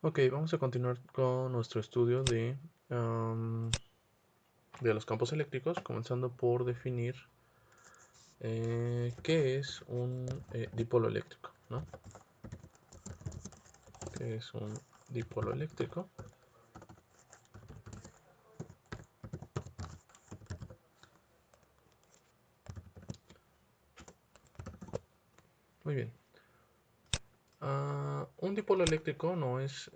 Ok, vamos a continuar con nuestro estudio de los campos eléctricos, comenzando por definir qué es un dipolo eléctrico, ¿no? ¿Qué es un dipolo eléctrico? Muy bien. Un dipolo eléctrico no es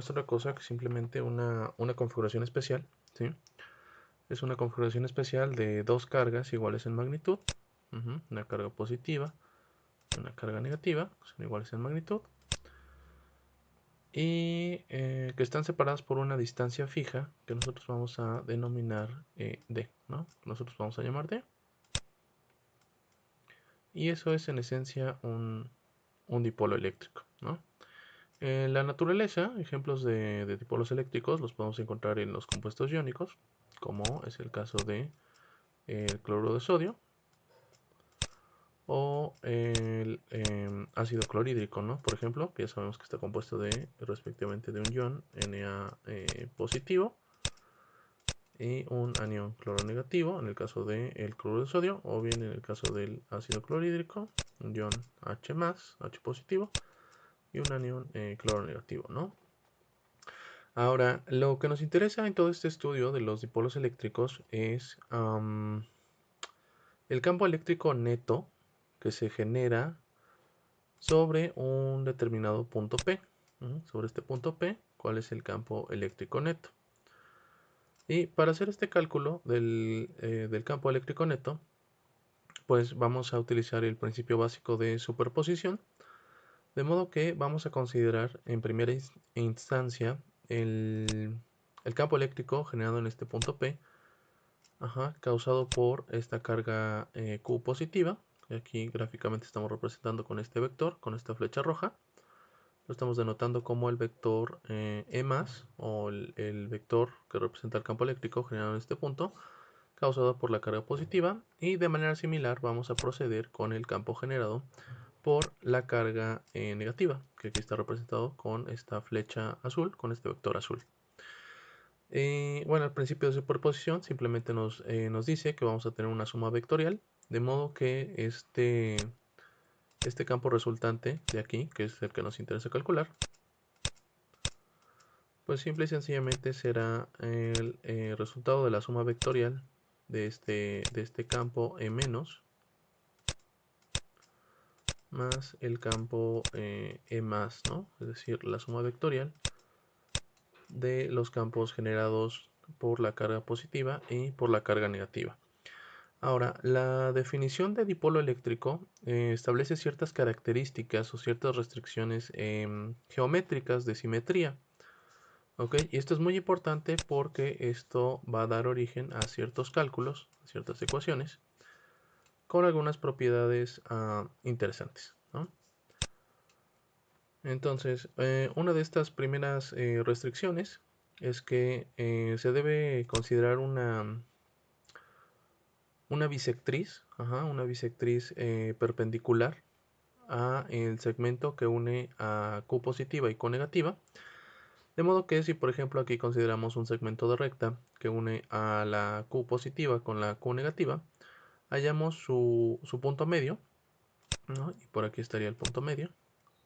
otra cosa que simplemente una configuración especial, ¿sí? Es una configuración especial de dos cargas iguales en magnitud, una carga positiva y una carga negativa, son iguales en magnitud, y que están separadas por una distancia fija que nosotros vamos a denominar D, ¿no? Nosotros vamos a llamar D. Y eso es en esencia un dipolo eléctrico, ¿no? En la naturaleza, ejemplos de dipolos eléctricos los podemos encontrar en los compuestos iónicos, como es el caso de el cloruro de sodio o el ácido clorhídrico, ¿no? Por ejemplo, que ya sabemos que está compuesto respectivamente de un ion Na positivo y un anión cloro negativo en el caso del cloruro de sodio, o bien en el caso del ácido clorhídrico, un ion H+, H positivo, y un anión cloro negativo, ¿no? Ahora, lo que nos interesa en todo este estudio de los dipolos eléctricos es el campo eléctrico neto que se genera sobre un determinado punto P. Sobre este punto P, ¿cuál es el campo eléctrico neto? Y para hacer este cálculo del campo eléctrico neto, pues vamos a utilizar el principio básico de superposición, de modo que vamos a considerar en primera instancia el campo eléctrico generado en este punto P, causado por esta carga Q positiva, que aquí gráficamente estamos representando con este vector, con esta flecha roja. Lo estamos denotando como el vector E+, o el vector que representa el campo eléctrico generado en este punto, causado por la carga positiva, y de manera similar vamos a proceder con el campo generado por la carga negativa, que aquí está representado con esta flecha azul, con este vector azul. Bueno, al principio de superposición simplemente nos dice que vamos a tener una suma vectorial, de modo que este campo resultante de aquí, que es el que nos interesa calcular, pues simple y sencillamente será el resultado de la suma vectorial de este campo E menos más el campo E más, ¿no? Es decir, la suma vectorial de los campos generados por la carga positiva y por la carga negativa. Ahora, la definición de dipolo eléctrico establece ciertas características o ciertas restricciones geométricas de simetría. ¿Ok? Y esto es muy importante porque esto va a dar origen a ciertos cálculos, a ciertas ecuaciones, con algunas propiedades interesantes, ¿no? Entonces, una de estas primeras restricciones es que se debe considerar una bisectriz, una bisectriz perpendicular a el segmento que une a Q positiva y Q negativa. De modo que si por ejemplo aquí consideramos un segmento de recta que une a la Q positiva con la Q negativa, hallamos su punto medio, ¿no? Y por aquí estaría el punto medio.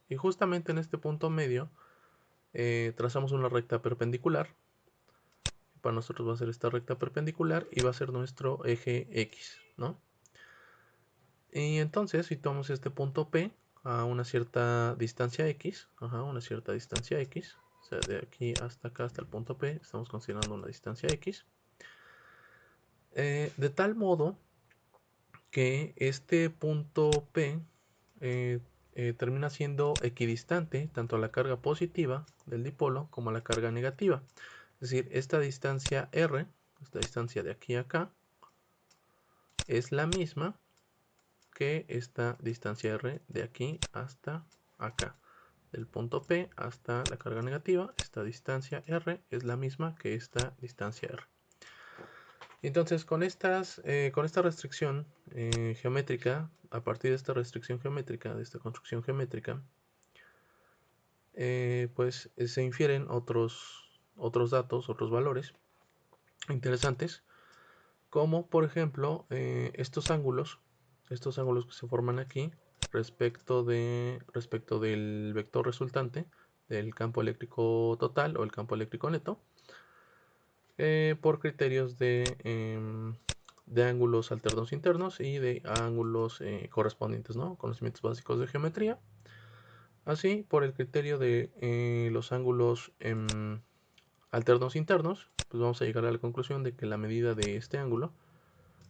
Y justamente en este punto medio trazamos una recta perpendicular. Para nosotros va a ser esta recta perpendicular y va a ser nuestro eje X, ¿no? Y entonces si tomamos este punto P a una cierta distancia X, una cierta distancia X, o sea, de aquí hasta acá, hasta el punto P, estamos considerando una distancia X, de tal modo que este punto P eh, termina siendo equidistante tanto a la carga positiva del dipolo como a la carga negativa. Es decir, esta distancia R, esta distancia de aquí a acá, es la misma que esta distancia R de aquí hasta acá. Del punto P hasta la carga negativa, esta distancia R es la misma que esta distancia R. Entonces, con esta restricción geométrica, a partir de esta restricción geométrica, de esta construcción geométrica, pues se infieren otros datos, otros valores interesantes, como por ejemplo estos ángulos que se forman aquí respecto del vector resultante del campo eléctrico total o el campo eléctrico neto, por criterios de ángulos alternos internos y de ángulos correspondientes, ¿no? Conocimientos básicos de geometría. Así, por el criterio de los ángulos alternos internos, pues vamos a llegar a la conclusión de que la medida de este ángulo,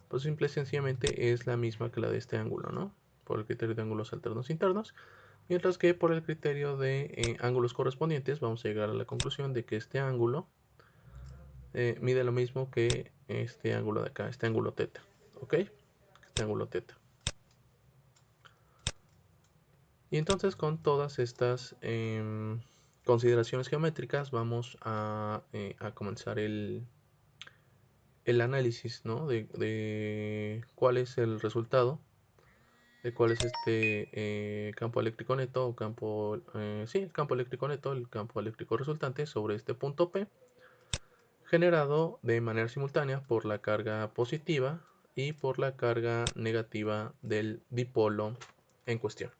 pues simple y sencillamente es la misma que la de este ángulo, ¿no? Por el criterio de ángulos alternos internos. Mientras que por el criterio de ángulos correspondientes, vamos a llegar a la conclusión de que este ángulo mide lo mismo que este ángulo de acá, este ángulo θ, ¿ok? Este ángulo θ. Y entonces con todas estas consideraciones geométricas vamos a comenzar el análisis, ¿no? de cuál es el resultado, de cuál es este campo eléctrico neto o campo, sí, el campo eléctrico neto, el campo eléctrico resultante sobre este punto P, generado de manera simultánea por la carga positiva y por la carga negativa del dipolo en cuestión.